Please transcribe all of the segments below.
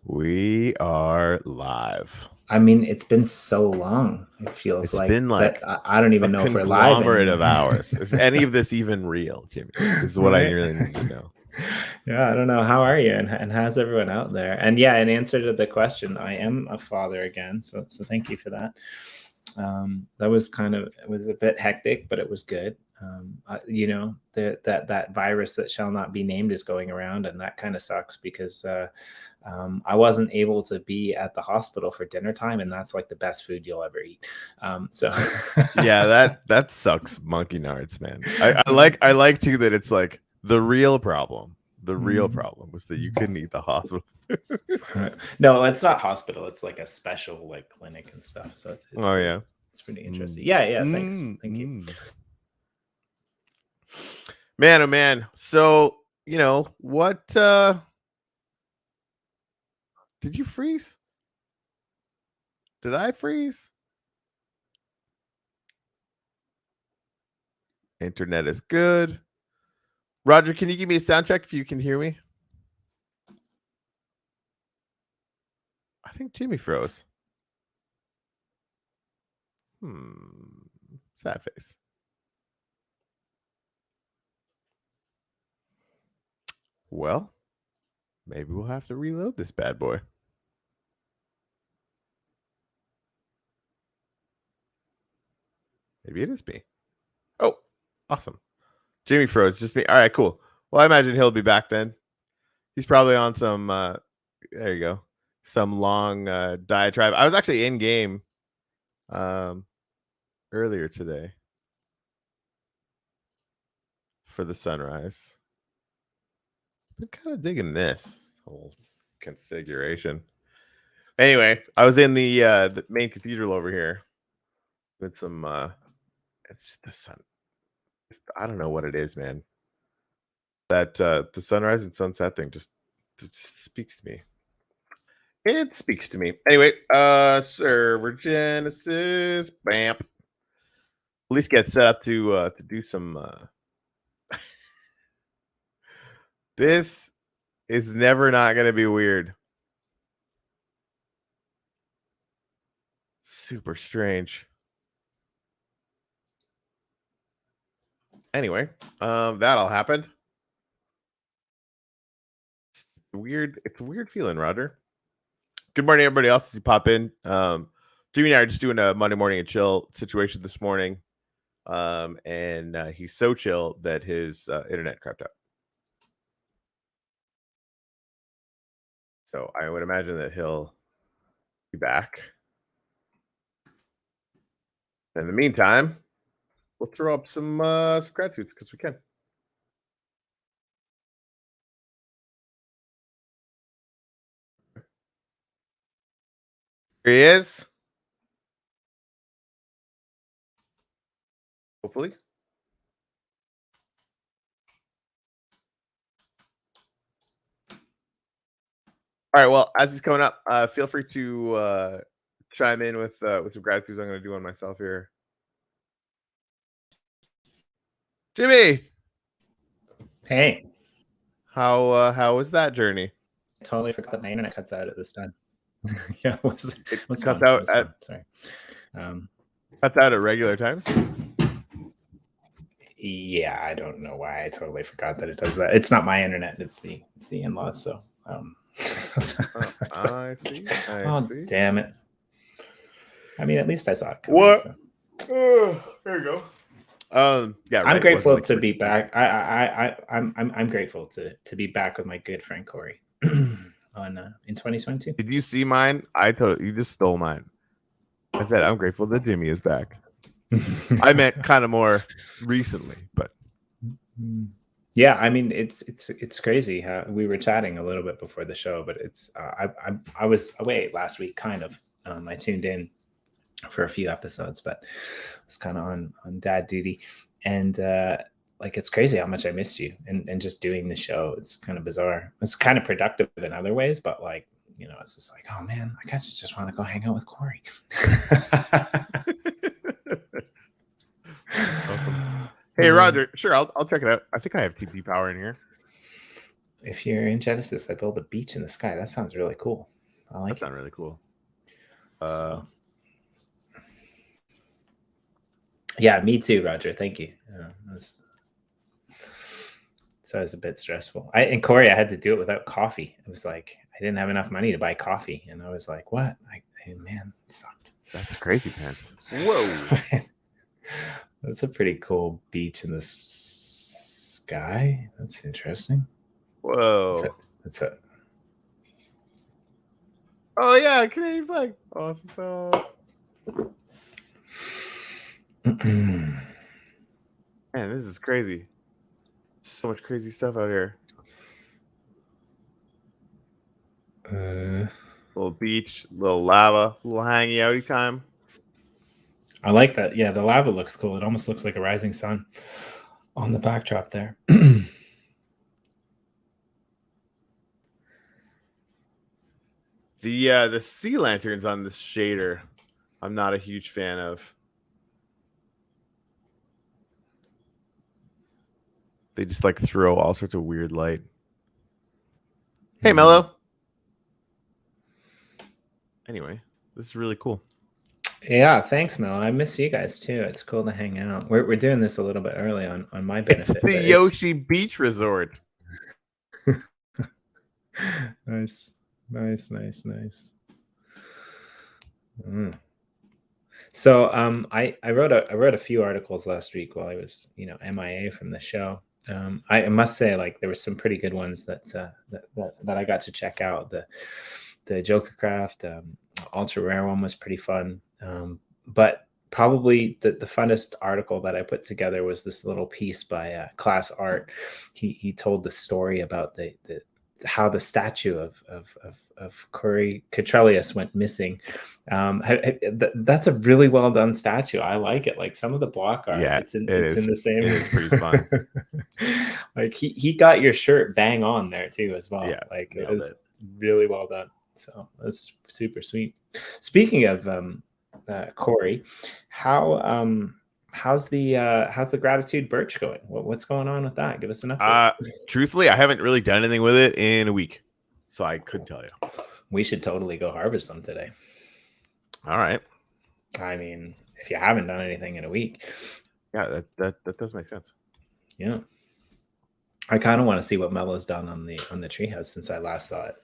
We are live. I mean, it's been so long. It feels It's been like that I don't even know if we're live conglomerate of anymore. hours. Is any of this even real, Jimmy? This is what I really need to know. Yeah, I don't know. How are you? And how's everyone out there? And yeah, in answer to the question, I am a father again. So thank you for that. That was it was a bit hectic, but it was good. That virus that shall not be named is going around, and that kind of sucks because I wasn't able to be at the hospital for dinner time, and that's like the best food you'll ever eat. Yeah, that sucks, monkey nards, man. I like too that it's like the real problem. The real problem was that you couldn't eat the hospital. No, it's not hospital. It's like a special like clinic and stuff. So it's yeah, it's pretty interesting. Yeah. Thanks. Thank you. Man, oh man. So what? Did you freeze? Did I freeze? Internet is good. Roger, can you give me a sound check if you can hear me? I think Jimmy froze. Sad face. Well, maybe we'll have to reload this bad boy. Maybe it is me. Oh, awesome. Jimmy froze. Just me. All right, cool. Well, I imagine he'll be back then. He's probably on some, there you go, some long diatribe. I was actually in game earlier today for the sunrise. Been kind of digging this whole configuration. Anyway, I was in the main cathedral over here with some it's the sun. I don't know what it is, man. That the sunrise and sunset thing just speaks to me. It speaks to me. Anyway, server Genesis, bam. At least get set up to do some this is never not gonna be weird. Super strange. Anyway, that all happened. It's a weird feeling, Roger. Good morning, everybody else, as you pop in. Jimmy and I are just doing a Monday morning and chill situation this morning. And he's so chill that his internet crapped out. So I would imagine that he'll be back. In the meantime, we'll throw up some gratitudes because we can. Here he is. Hopefully. All right. Well, as he's coming up, feel free to chime in with some gratitudes I'm going to do on myself here. Jimmy. Hey. How was that journey? I totally forgot that my internet cuts out at this time. Yeah, it was cuts out at sorry. Cuts out at regular times. Yeah, I don't know why I totally forgot that it does that. It's not my internet; it's the in-laws. So, I see. I see. Damn it! I mean, at least I saw it coming. What? So. There you go. Yeah, right. I'm grateful to be back. I'm grateful to be back with my good friend Corey on in 2022. Did you see mine? You just stole mine. I said I'm grateful that Jimmy is back. I meant kind of more recently, but yeah, I mean it's crazy how we were chatting a little bit before the show, but it's I was away last week, kind of. I tuned in for a few episodes, but I was kind of on dad duty, and like it's crazy how much I missed you and just doing the show. It's kind of bizarre. It's kind of productive in other ways, but like, you know, it's just like, oh man, I kind of just want to go hang out with Corey. Awesome. Hey Roger, sure, I'll check it out. I think I have TP power in here. if you're in Genesis, I build a beach in the sky. That sounds really cool. I like That sounds really cool. So. Yeah, me too, Roger. Thank you. So it was a bit stressful. And Corey, I had to do it without coffee. It was like I didn't have enough money to buy coffee, and I was like, "What? Man, it sucked." That's crazy pants. Whoa, that's a pretty cool beach in the sky. That's interesting. Whoa. That's it. Oh yeah, Canadian flag. Awesome sauce. Man, this is crazy. So much crazy stuff out here. Little beach, little lava, little hangy outy time. I like that. Yeah, the lava looks cool. It almost looks like a rising sun on the backdrop there. The sea lanterns on this shader, I'm not a huge fan of. They just like throw all sorts of weird light. Hey, Mello. Anyway, this is really cool. Yeah, thanks, Mel. I miss you guys too. It's cool to hang out. We're doing this a little bit early on my benefit. It's the Yoshi Beach Resort. Nice. So I wrote a few articles last week while I was MIA from the show. I must say, like, there were some pretty good ones that I got to check out. The Jokercraft ultra rare one was pretty fun. But probably the funnest article that I put together was this little piece by Class Art. He told the story about how the statue of Cottrell went missing. That's a really well done statue. I like it. Like some of the block art, yeah, it's in the same. It is pretty fun. Like he got your shirt bang on there too as well. Yeah, like it was really well done. So that's super sweet. Speaking of Corey, how's the gratitude birch going? What's going on with that? Give us an update. Truthfully, I haven't really done anything with it in a week, so I couldn't tell you. We should totally go harvest some today. All right. I mean, if you haven't done anything in a week. Yeah, that does make sense. Yeah. I kind of want to see what Mello's done on the treehouse since I last saw it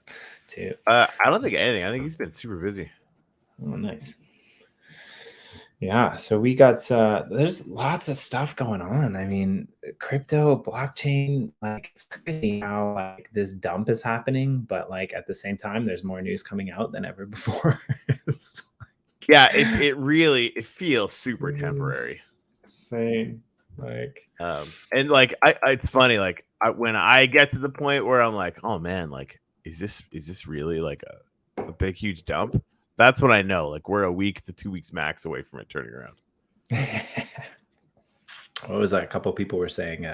too. I don't think anything. I think he's been super busy. Oh, nice. Yeah, so we got there's lots of stuff going on. I mean, crypto, blockchain, like it's crazy how like this dump is happening, but like at the same time, there's more news coming out than ever before. Yeah, it feels super temporary. Insane. Like and like it's funny, like when I get to the point where I'm like, oh man, like is this really like a big huge dump? That's when I know, like, we're a week to 2 weeks max away from it turning around. What was that? A couple of people were saying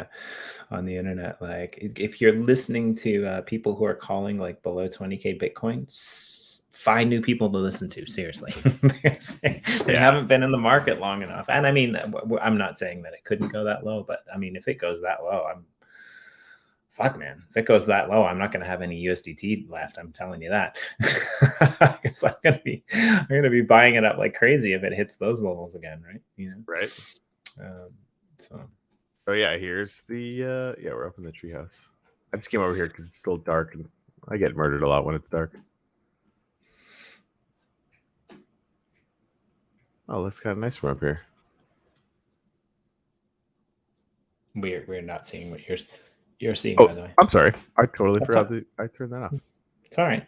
on the internet, like, if you're listening to people who are calling like below 20K Bitcoin, find new people to listen to. Seriously, they haven't been in the market long enough. And I mean, I'm not saying that it couldn't go that low, but I mean, if it goes that low, fuck, man. If it goes that low, I'm not going to have any USDT left. I'm telling you that. Because I'm going to be buying it up like crazy if it hits those levels again, right? Right. So yeah, here's the we're up in the treehouse. I just came over here because it's still dark, and I get murdered a lot when it's dark. Oh, looks kind of nice from up here. We're not seeing what you're seeing, by the way. I'm sorry. I totally forgot I turned that off. It's all right.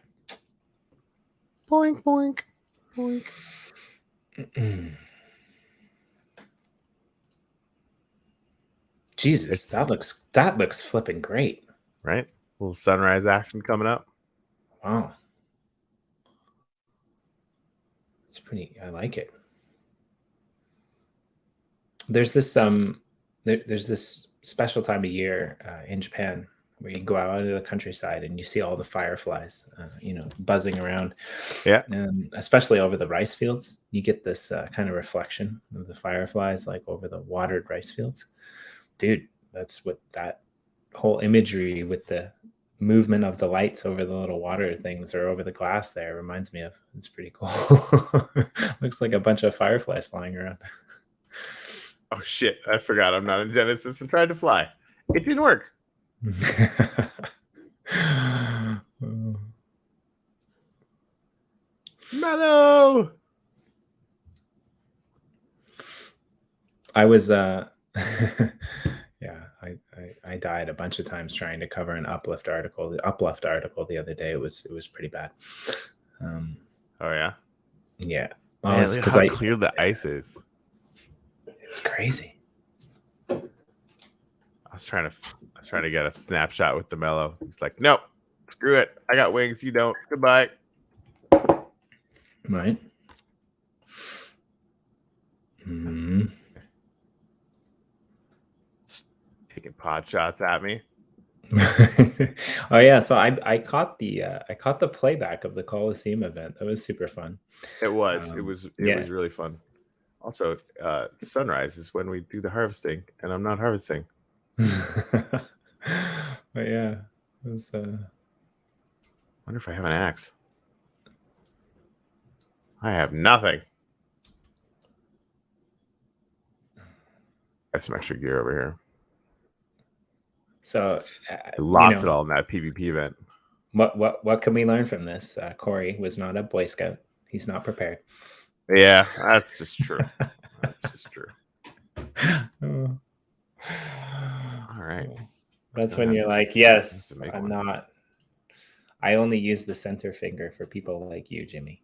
Boink, boink, boink. Jesus, that looks flipping great. Right? A little sunrise action coming up. Wow. It's pretty, I like it. There's this there's this special time of year in Japan where you go out into the countryside and you see all the fireflies, buzzing around. Yeah. And especially over the rice fields, you get this kind of reflection of the fireflies, like over the watered rice fields. Dude, that's what that whole imagery with the movement of the lights over the little water things or over the glass there reminds me of. It's pretty cool. Looks like a bunch of fireflies flying around. Oh shit, I forgot I'm not in Genesis and tried to fly. It didn't work. Mellow. I was yeah, I died a bunch of times trying to cover an uplift article. The uplift article the other day, it was pretty bad. Oh yeah. Yeah. Well, man, look how clear the ice is. It's crazy. I was trying to get a snapshot with the mellow. He's like, nope, screw it. I got wings. You don't. Goodbye. Right. Mm-hmm. Taking pot shots at me. Oh yeah, so I caught the playback of the Coliseum event. That was super fun. It was. It was really fun. Also, sunrise is when we do the harvesting, and I'm not harvesting. But yeah, it was. Wonder if I have an axe. I have nothing. I have some extra gear over here. So I lost it all in that PvP event. What can we learn from this? Corey was not a Boy Scout. He's not prepared. Yeah, that's just true. That's just true. Oh. All right. That's when you're like, yes, I'm not. I only use the center finger for people like you, Jimmy.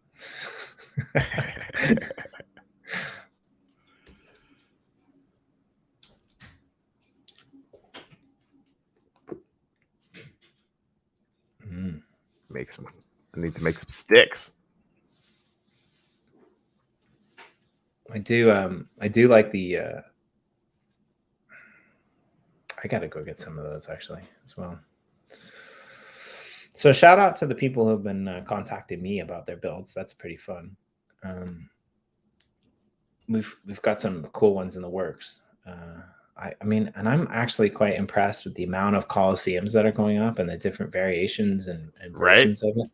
Make some. I need to make some sticks. I do like the. I gotta go get some of those actually as well. So shout out to the people who have been contacting me about their builds. That's pretty fun. We've got some cool ones in the works. I mean, and I'm actually quite impressed with the amount of Colosseums that are going up and the different variations and versions of it.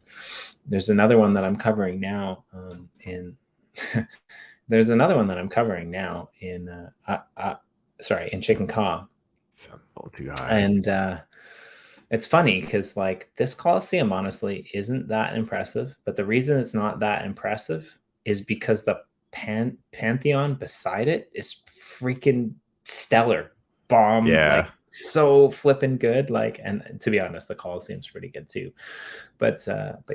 There's another one that I'm covering now in there's another one that I'm covering now in Chicken Caw. Too high. And it's funny because like this Colosseum honestly isn't that impressive, but the reason it's not that impressive is because the Pantheon beside it is freaking stellar. Bomb, like so flipping good. Like, and to be honest, the Colosseum's pretty good too. But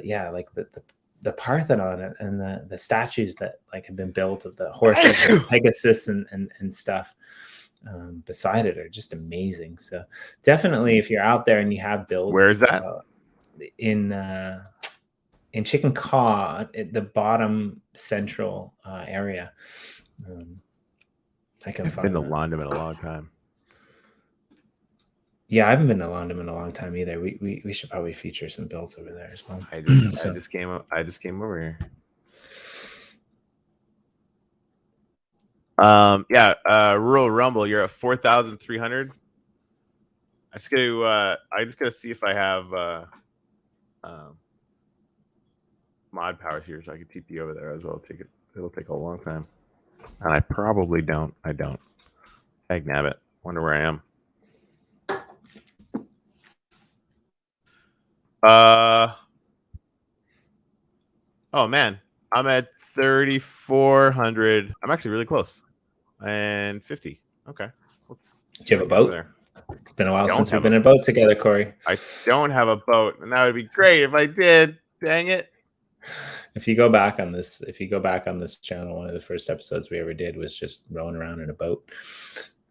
yeah, like the Parthenon and the statues that like have been built of the horses, and Pegasus and stuff beside it are just amazing. So definitely, if you're out there and you have builds, where is that? In Chicken Caw, at the bottom central area. I can find. I've been to London in a long time. Yeah, I haven't been to London in a long time either. We should probably feature some builds over there as well. I just came over here. Rural Rumble, you're at 4,300. I just gotta see if I have mod powers here, so I can TP over there as well. It'll take a long time, and I probably don't. I don't. Tag nabbit. Wonder where I am. Oh man, I'm at 3,400. I'm actually really close. And 50. Okay. Do you have a boat? There. It's been a while since we've been in a boat together, Corey. I don't have a boat, and that would be great if I did. Dang it. If you go back on this channel, one of the first episodes we ever did was just rowing around in a boat.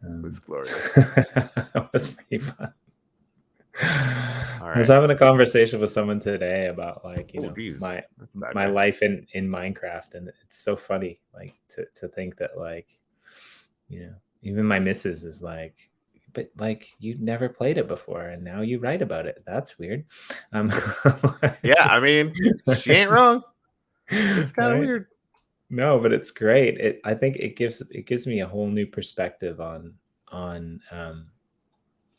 It was glorious. It was pretty fun. I was having a conversation with someone today about like, my life in Minecraft, and it's so funny like to think that like, even my missus is like, but like you never played it before and now you write about it. That's weird. Yeah, I mean, she ain't wrong. It's kind of weird. No, but it's great. I think it gives me a whole new perspective on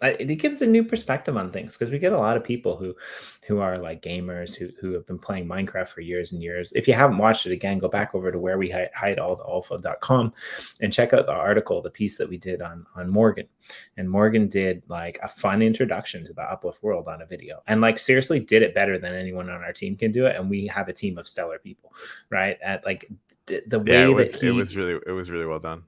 it gives a new perspective on things, because we get a lot of people who are like gamers who have been playing Minecraft for years and years. If you haven't watched it, again, go back over to where we hide all the alpha.com and check out the article, the piece that we did on Morgan. And Morgan did like a fun introduction to the Uplift world on a video, and like seriously did it better than anyone on our team can do it. And we have a team of stellar people, right? At like the way it was really well done.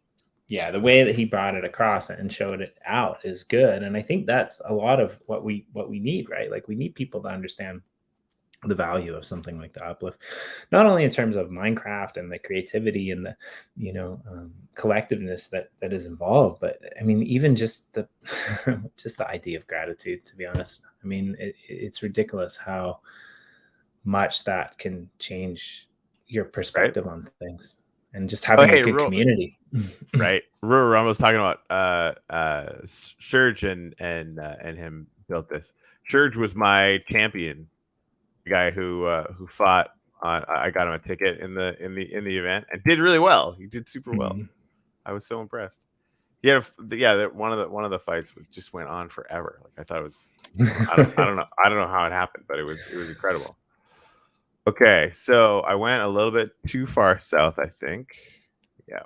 Yeah, the way that he brought it across and showed it out is good. And I think that's a lot of what we need, right? Like we need people to understand the value of something like the Uplift, not only in terms of Minecraft and the creativity and the, collectiveness that is involved, but I mean, even just the just the idea of gratitude, to be honest. I mean, it's ridiculous how much that can change your perspective on things. And just having a good community. Right. Ram was talking about Surge and him built this. Surge was my champion, the guy who fought on. I got him a ticket in the event and did really well. He did super well. I was so impressed. One of the fights just went on forever. Like I thought it was. I don't know how it happened, but it was incredible. Okay, so I went a little bit too far south, I think. Yeah.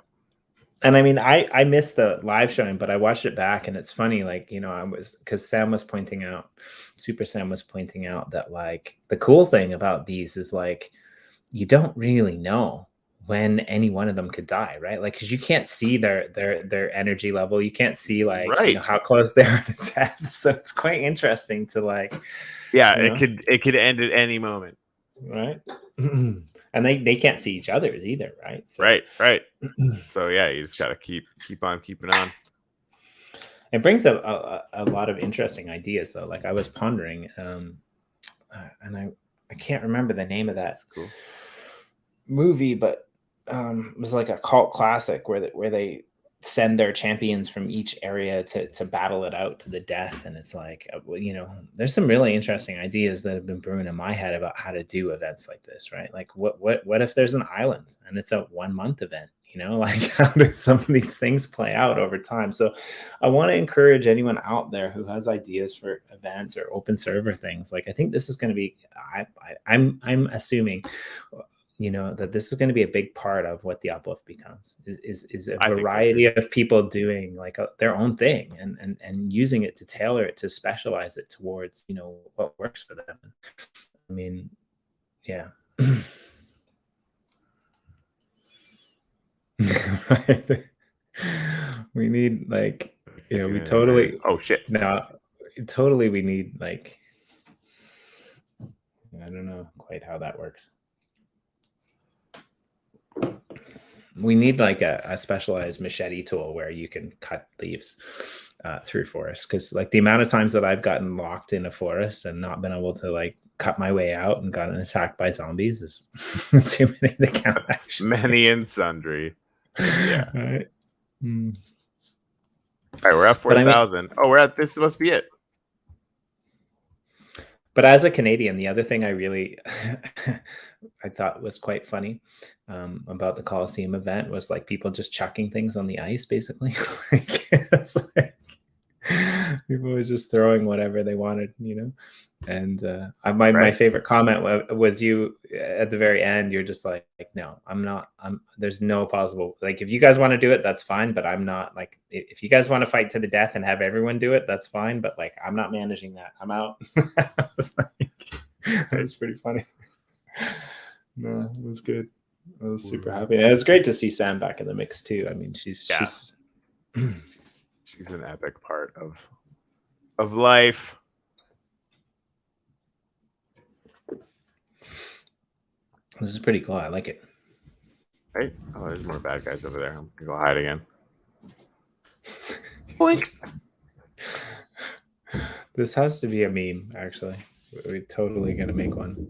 And I mean, I missed the live showing, but I watched it back, and it's funny, like, because Sam was pointing out, Super Sam was pointing out that, like, the cool thing about these is, like, you don't really know when any one of them could die, right? Like, because you can't see their energy level. You can't see, like, how close they are to death. So it's quite interesting to, like... Yeah, it could end at any moment. Right. And they can't see each other's either, right? So, right. So yeah, you just gotta keep on keeping on. It brings up a lot of interesting ideas, though. Like I was pondering, and I can't remember the name of that movie, but it was like a cult classic where they send their champions from each area to battle it out to the death. And it's like, there's some really interesting ideas that have been brewing in my head about how to do events like this, right? Like what if there's an island and it's a 1 month event, like how do some of these things play out over time? So I want to encourage anyone out there who has ideas for events or open server things. Like, I think this is going to be, I'm assuming, that this is going to be a big part of what the Uplift becomes is a variety of people doing like their own thing and using it to tailor it, to specialize it towards, what works for them. I mean, yeah. We need like, we totally, oh shit. No, totally. We need like, I don't know quite how that works. We need like a specialized machete tool where you can cut leaves through forests, because like the amount of times that I've gotten locked in a forest and not been able to like cut my way out and gotten attacked by zombies is too many to count, actually. Many and sundry. Yeah. All right. All right, we're at 4,000. This must be it. But as a Canadian, the other thing I really I thought was quite funny about the Coliseum event was like people just chucking things on the ice, basically. It's like people were just throwing whatever they wanted, And my favorite comment was you at the very end. You're just like, no, I'm not. There's no possible. Like, if you guys want to do it, that's fine. But I'm not. Like, if you guys want to fight to the death and have everyone do it, that's fine. But like, I'm not managing that. I'm out. That was pretty funny. No, it was good. I was super happy. And it was great to see Sam back in the mix too. I mean, she's an epic part of life. This is pretty cool. I like it. Right? Oh, there's more bad guys over there. I'm gonna go hide again. Boink. This has to be a meme, actually. We're totally gonna make one.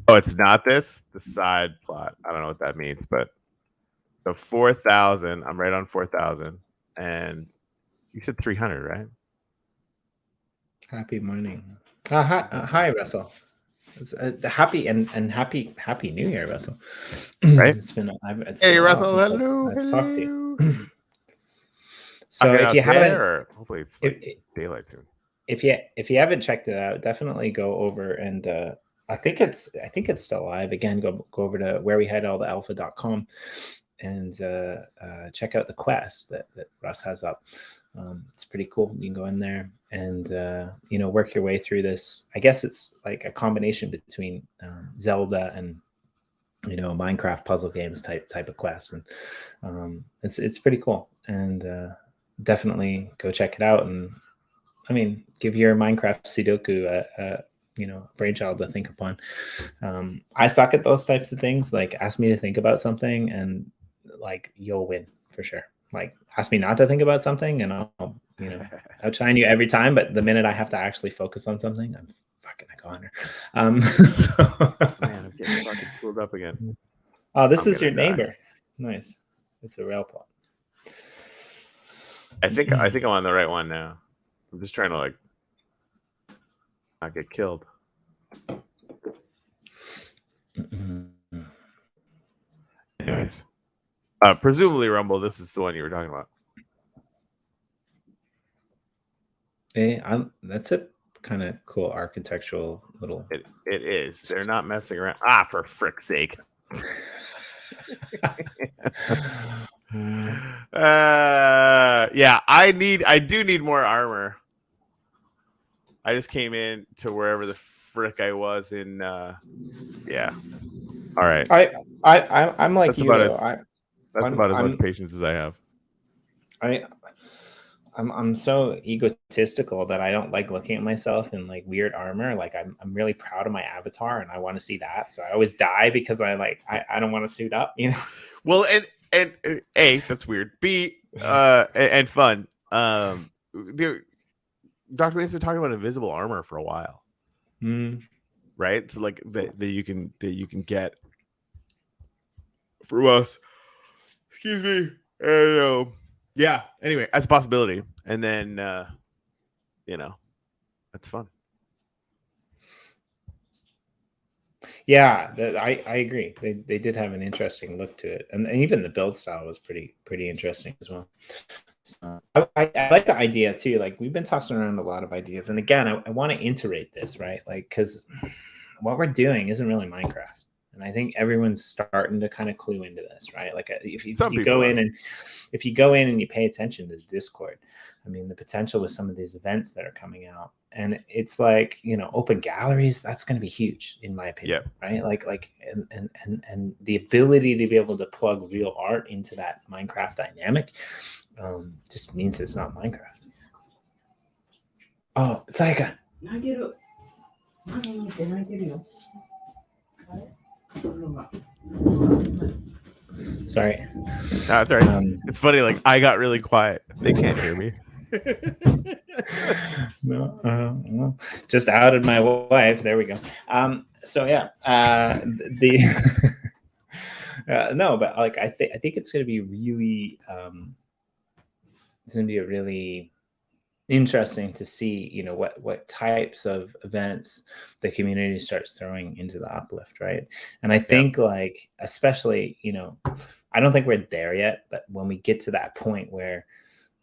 Oh, it's not this? The side plot. I don't know what that means, but the 4,000. I'm right on 4,000, and you said 300, right? Happy morning. Hi, Russell. It's happy and happy New Year, Russell. Right? It's been Russell. Hello. I've talked to you. So if you haven't, or hopefully it's like daylight soon. If you haven't checked it out, definitely go over and I think it's still live. Again, go over to where we had all the alpha.com and check out the quest that Russ has up. It's pretty cool. You can go in there and work your way through this. I guess it's like a combination between Zelda and Minecraft puzzle games type of quest, and it's pretty cool. And definitely go check it out. And I mean, give your Minecraft Sudoku a brainchild to think upon. I suck at those types of things. Like, ask me to think about something, and like you'll win for sure. Like, ask me not to think about something, and I'll outshine you every time. But the minute I have to actually focus on something, I'm fucking a goner. Man, I'm getting fucking screwed up again. Oh, this is your neighbor. Nice. It's a rail plot. I think I'm on the right one now. I'm just trying to like not get killed. Anyways, presumably Rumble, this is the one you were talking about. That's a kind of cool architectural little. It is. They're not messing around. Ah, for frick's sake. Yeah, I do need more armor. I just came in to wherever the frick I was in. Yeah. All right. I'm like you. That's about as much patience as I have. I'm so egotistical that I don't like looking at myself in like weird armor. Like I'm really proud of my avatar and I want to see that. So I always die because I don't want to suit up, Well, and A, that's weird. B, and fun. Dr. Wayne's been talking about invisible armor for a while. Right? So like that you can get from us. Excuse me. And yeah, anyway, as a possibility. And then that's fun. Yeah, I agree. They did have an interesting look to it, and even the build style was pretty interesting as well. So I like the idea too. Like, we've been tossing around a lot of ideas, and again, I want to iterate this, right? Like, because what we're doing isn't really Minecraft, and I think everyone's starting to kind of clue into this, right? Like, if you go in and you pay attention to the Discord, I mean, the potential with some of these events that are coming out, and it's like, open galleries, that's going to be huge in my opinion, right? Like, and the ability to be able to plug real art into that Minecraft dynamic just means it's not Minecraft. Oh, it's like sorry. No, it's all right. It's funny. Like, I got really quiet. They can't hear me. No, just outed my wife. There we go. So yeah, no, but like I think it's going to be really, it's going to be a really interesting to see, what types of events the community starts throwing into the uplift, right? And I think like, especially, I don't think we're there yet, but when we get to that point where,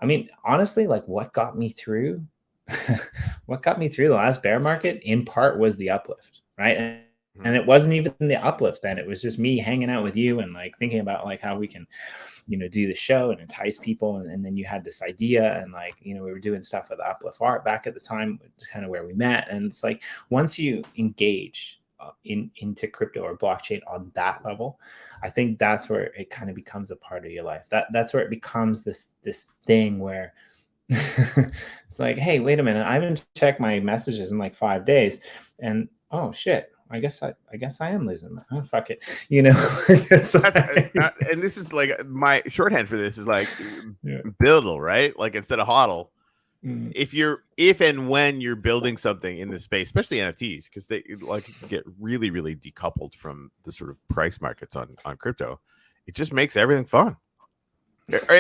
I mean, honestly, like what got me through the last bear market in part was the uplift, right? And it wasn't even the uplift then. It was just me hanging out with you and like thinking about like how we can, do the show and entice people. And then you had this idea, and like, we were doing stuff with uplift art back at the time, which is kind of where we met. And it's like, once you engage into crypto or blockchain on that level, I think that's where it kind of becomes a part of your life. That's where it becomes this thing where it's like, hey, wait a minute, I haven't checked my messages in like 5 days, and oh shit, I guess I am losing my, oh fuck it, and this is like my shorthand for this is like buildle, right? Like, instead of hodl. If and when you're building something in this space, especially NFTs, because they like get really, really decoupled from the sort of price markets on crypto, it just makes everything fun,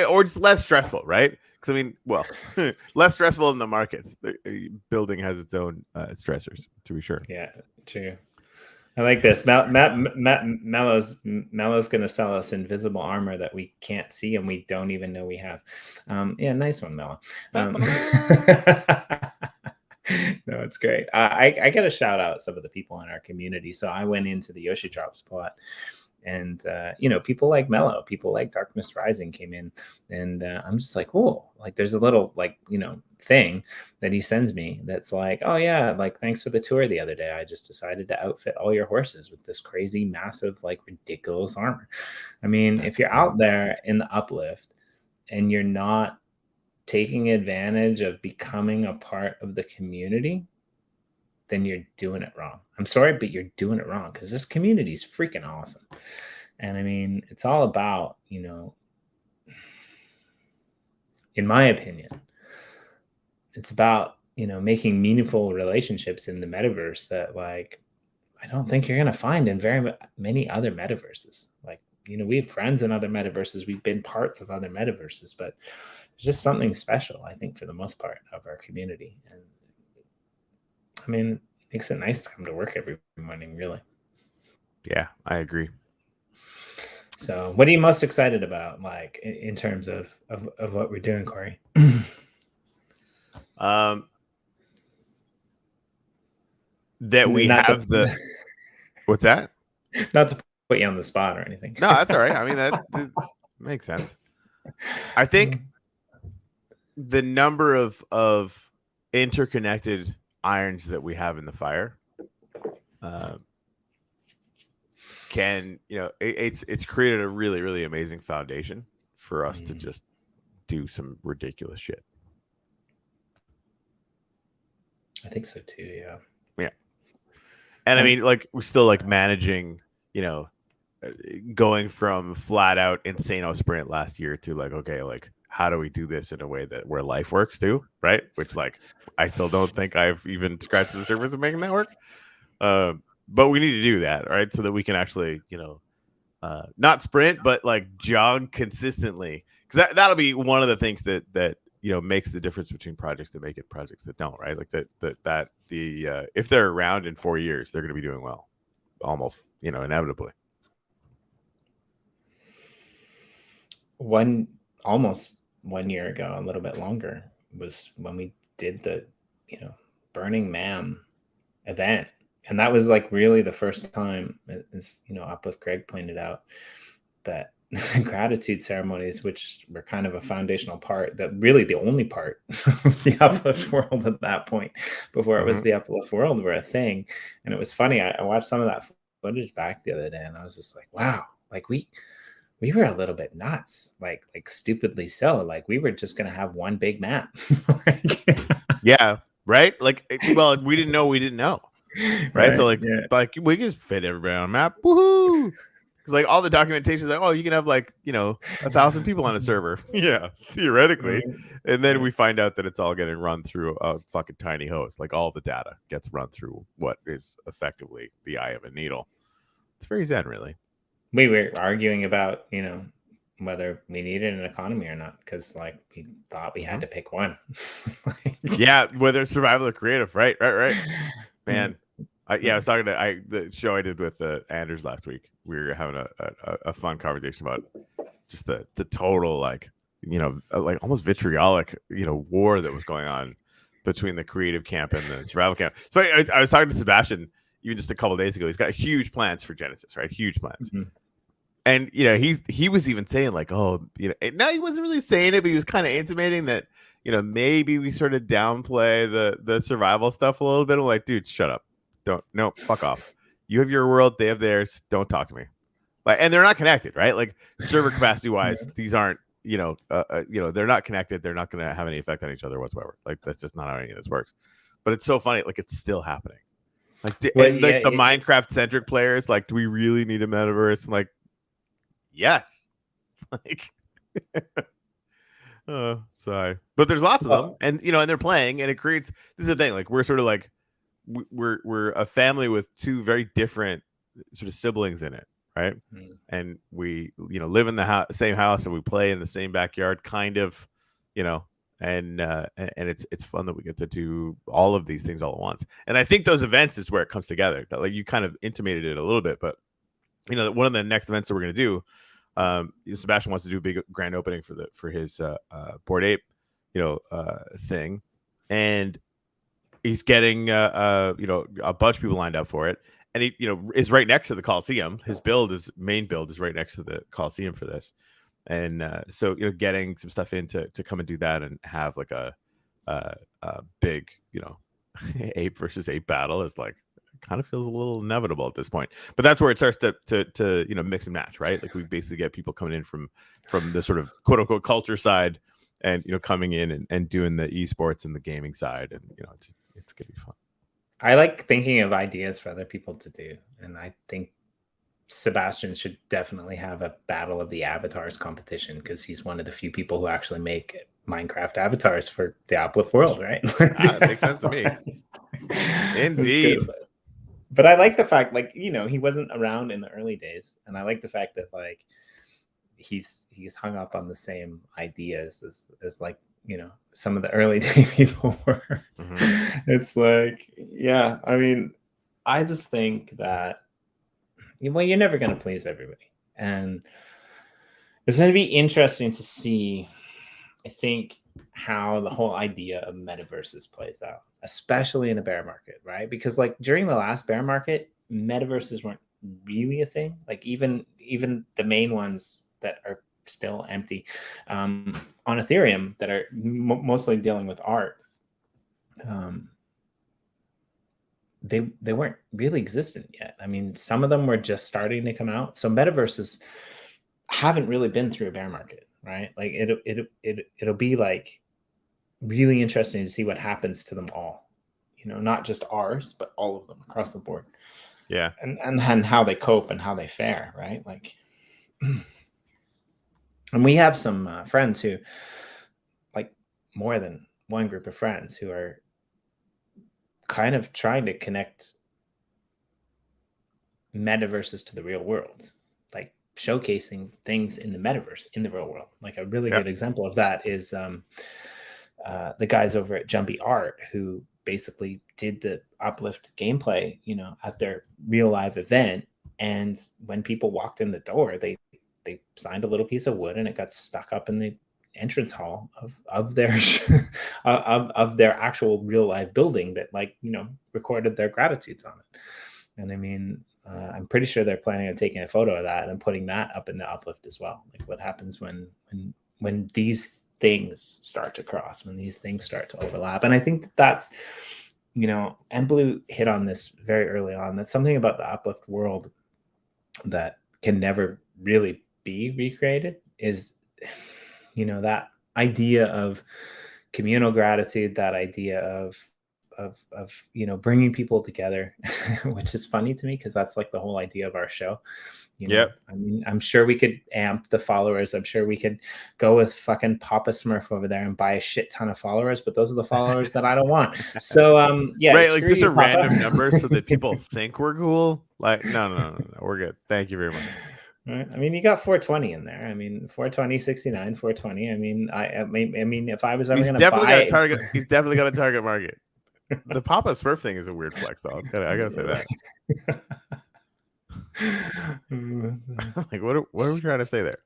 or just less stressful, right? Because I mean, well, less stressful in the markets. Building has its own stressors, to be sure. Yeah, true. I like this. Mello's going to sell us invisible armor that we can't see and we don't even know we have. Yeah, nice one, Mello. No, it's great. I got to shout out some of the people in our community. So I went into the Yoshi Drops plot, and people like Mello, people like Darkness Rising came in, and I'm just like, oh, like there's a little thing that he sends me that's like, oh yeah, like thanks for the tour the other day. I just decided to outfit all your horses with this crazy, massive, like ridiculous armor. I mean, if you're out there in the uplift and you're not taking advantage of becoming a part of the community, then you're doing it wrong. I'm sorry, but you're doing it wrong, because this community is freaking awesome. And I mean, it's all about, in my opinion, it's about, making meaningful relationships in the metaverse that, like, I don't think you're going to find in very many other metaverses. Like, we have friends in other metaverses. We've been parts of other metaverses, but it's just something special, I think, for the most part of our community. And I mean, it makes it nice to come to work every morning, really. Yeah, I agree. So what are you most excited about, like, in terms of what we're doing, Corey? That we have the what's that? Not to put you on the spot or anything. No, that's all right. I mean, that makes sense. I think the number of interconnected irons that we have in the fire can, it's created a really, really amazing foundation for us to just do some ridiculous shit. I think so too. Yeah. Yeah. And I mean, like, we're still like managing, going from flat out insano sprint last year to like, okay, like, how do we do this in a way that where life works too, right? Which, like, I still don't think I've even scratched the surface of making that work. But we need to do that, right? So that we can actually, not sprint, but like jog consistently. Because that'll be one of the things that makes the difference between projects that make it, projects that don't, right? Like if they're around in 4 years, they're going to be doing well, almost, inevitably. Almost 1 year ago, a little bit longer, was when we did the, Burning Man event. And that was like really the first time, as Uplift Greg pointed out, that gratitude ceremonies, which were kind of a foundational part, that really the only part of the Uplift world at that point, before it was the Uplift world, were a thing. And it was funny. I watched some of that footage back the other day, and I was just like, wow, like we were a little bit nuts, like stupidly so. Like, we were just gonna have one big map. Yeah, right. Like, well, we didn't know. Right. So like, like, we can fit everybody on a map. Woohoo! Because like all the documentation is like, oh, you can have like 1,000 people on a server. Yeah, theoretically. And then we find out that it's all getting run through a fucking tiny host. Like, all the data gets run through what is effectively the eye of a needle. It's very zen, really. We were arguing about whether we needed an economy or not, because like we thought we had to pick one. Yeah, whether it's survival or creative, right. Man, I was talking to the show I did with Anders last week. We were having a fun conversation about just the total, like, like almost vitriolic, war that was going on between the creative camp and the survival camp. So I was talking to Sebastian even just a couple of days ago. He's got huge plans for Genesis, right? Huge plans. And he was even saying like, oh, now he wasn't really saying it, but he was kind of intimating that maybe we sort of downplay the survival stuff a little bit. I'm like, dude, shut up. Fuck off. You have your world, they have theirs. Don't talk to me. Like, and they're not connected, right? Like, server capacity wise, these aren't, they're not connected. They're not going to have any effect on each other whatsoever. Like, that's just not how any of this works. But it's so funny. Like, it's still happening. Like, the Minecraft centric players, like, do we really need a metaverse? I'm like, yes. Like, sorry, but there's lots of them, and and they're playing, and it creates. This is the thing. Like, we're sort of like we're a family with two very different sort of siblings in it, right? And we live in the same house, and we play in the same backyard, kind of, and it's fun that we get to do all of these things all at once. And I think those events is where it comes together. That, like, you kind of intimated it a little bit, but one of the next events that we're going to do, Sebastian wants to do a big grand opening for his Bored Ape, thing, and he's getting a bunch of people lined up for it, and he is right next to the Coliseum. His main build is right next to the Coliseum for this, and so getting some stuff in to come and do that and have like a big ape versus ape battle is like, kind of feels a little inevitable at this point. But that's where it starts to mix and match, right? Like, we basically get people coming in from the sort of quote unquote culture side, and coming in and doing the esports and the gaming side, and it's gonna be fun. I like thinking of ideas for other people to do, and I think Sebastian should definitely have a Battle of the Avatars competition, because he's one of the few people who actually make Minecraft avatars for the Uplift world, right? That makes sense to me. Indeed. But I like the fact, like, he wasn't around in the early days, and I like the fact that, like, he's hung up on the same ideas as like some of the early day people were. Mm-hmm. It's like, yeah, I mean, I just think that you're never going to please everybody, and it's going to be interesting to see, I think, how the whole idea of metaverses plays out, especially in a bear market, right? Because, like, during the last bear market, metaverses weren't really a thing. Like, even the main ones that are still empty on Ethereum, that are mostly dealing with art, they weren't really existent yet. I mean, some of them were just starting to come out. So metaverses haven't really been through a bear market, right? Like, it'll be like really interesting to see what happens to them all, not just ours, but all of them across the board. Yeah. And how they cope and how they fare, right? Like, and we have some friends who, like, more than one group of friends who are kind of trying to connect metaverses to the real world, like showcasing things in the metaverse in the real world. Like, a really good example of that is the guys over at Jumpy Art, who basically did the Uplift gameplay, at their real live event. And when people walked in the door, they signed a little piece of wood, and it got stuck up in the entrance hall of their of their actual real life building that, like, recorded their gratitudes on it. And I mean, I'm pretty sure they're planning on taking a photo of that and putting that up in the Uplift as well. Like, what happens when these things start to cross, when these things start to overlap. And I think that's, and Blue hit on this very early on, that's something about the Uplift world that can never really be recreated, is that idea of communal gratitude, that idea of bringing people together, which is funny to me, because that's like the whole idea of our show. I mean, I'm sure we could amp the followers. I'm sure we could go with fucking Papa Smurf over there and buy a shit ton of followers, but those are the followers that I don't want. So yeah, right, like just a random number so that people think we're cool. Like, no, we're good. Thank you very much. Right. I mean, you got 420 in there. I mean, 420, 69, 420. I mean, I mean, if I was ever going to buy, he's definitely got a target market. The Papa Smurf thing is a weird flex, though. I gotta say that. Like, what are we trying to say there?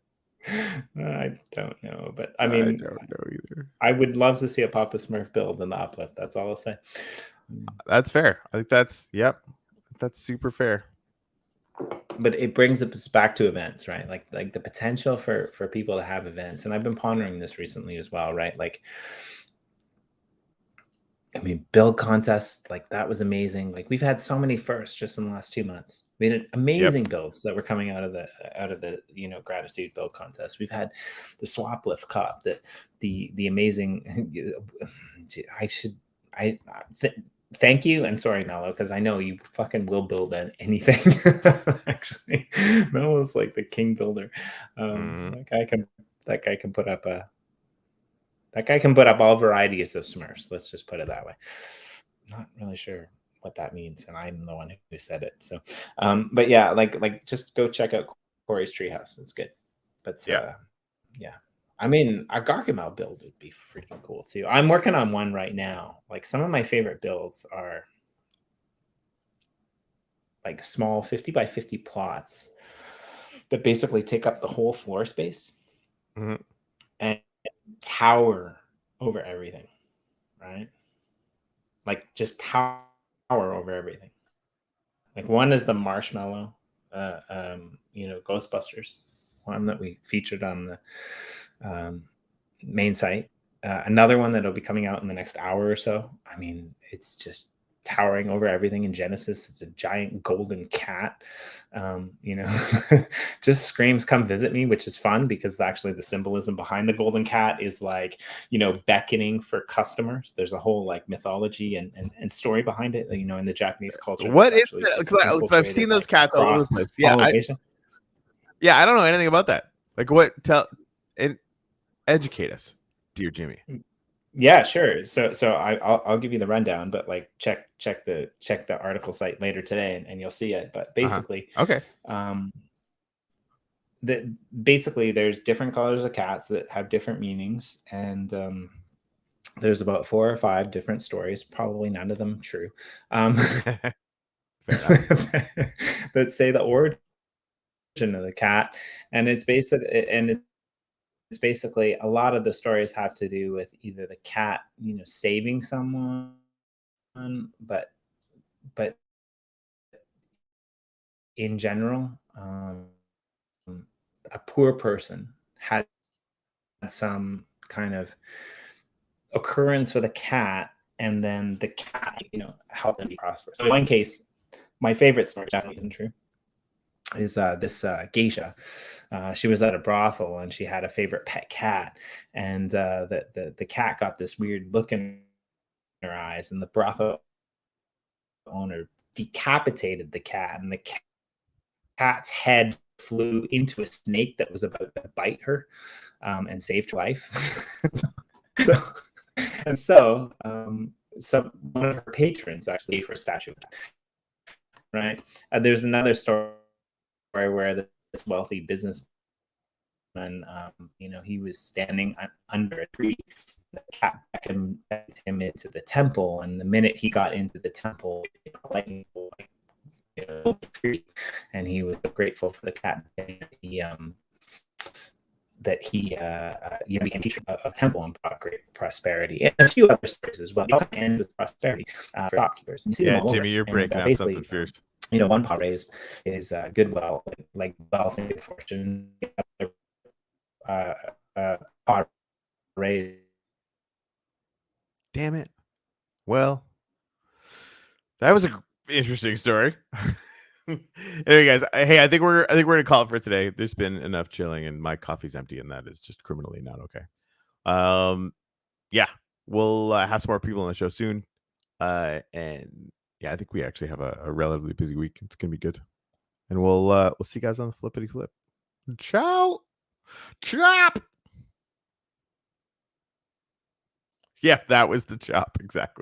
I don't know, but I mean, I don't know either. I would love to see a Papa Smurf build in the Uplift. That's all I'll say. That's fair. I think that's super fair. But it brings us back to events, right? Like the potential for people to have events. And I've been pondering this recently as well, right? Like, I mean, build contests, like, that was amazing. Like, we've had so many firsts just in the last 2 months. We had amazing builds that were coming out of the gratitude build contest. We've had the Swap Lift Cup, the amazing. Thank you, and sorry, Mello, because I know you fucking will build anything. Actually, Mello's like the king builder. That guy can put up all varieties of Smurfs. Let's just put it that way. Not really sure what that means, and I'm the one who said it. So, but yeah, like just go check out Corey's Treehouse. It's good. But yeah, I mean, a Gargamel build would be freaking cool too. I'm working on one right now. Like some of my favorite builds are like small 50 by 50 plots that basically take up the whole floor space and tower over everything, right? Like just tower over everything. Like one is the Marshmallow, Ghostbusters, one that we featured on the main site. Another one that'll be coming out in the next hour or so. I mean, it's just towering over everything in Genesis. It's a giant golden cat. Just screams, "Come visit me," which is fun because actually the symbolism behind the golden cat is like, beckoning for customers. There's a whole like mythology and story behind it. In the Japanese culture. What is it? Because I've seen those cats all over the place. Yeah, I don't know anything about that. Like, educate us, dear Jimmy. Yeah, sure. So I'll give you the rundown, but like check the article site later today and you'll see it. But basically, okay. Basically there's different colors of cats that have different meanings, and there's about 4 or 5 different stories, probably none of them true, that say the origin of the cat, and it's basically a lot of the stories have to do with either the cat, saving someone, but in general, a poor person had some kind of occurrence with a cat, and then the cat, helped them be prosperous. So in one case, my favorite story, definitely isn't true, is this geisha. She was at a brothel and she had a favorite pet cat, and the cat got this weird look in her eyes, and the brothel owner decapitated the cat, and the cat's head flew into a snake that was about to bite her, and saved her life. So one of her patrons actually gave her a statue of that. Right. There's another story where this wealthy businessman, he was standing under a tree. The cat beckoned him into the temple, and the minute he got into the temple, lightning the tree, and he was grateful for the cat. That he became teacher of temple and brought great prosperity, and a few other stories as well. It all ends with prosperity for shopkeepers. You see them all Jimmy, over. you're breaking up something fierce. One pot raised is good wealth, like wealth and good fortune. Pot raised. Damn it. Well, that was an interesting story. Anyway, guys, hey, I think we're gonna call it for today. There's been enough chilling, and my coffee's empty, and that is just criminally not okay. Yeah, we'll have some more people on the show soon. And yeah, I think we actually have a relatively busy week. It's gonna be good, and we'll see you guys on the flippity flip. Ciao, chop. Yeah, that was the chop exactly.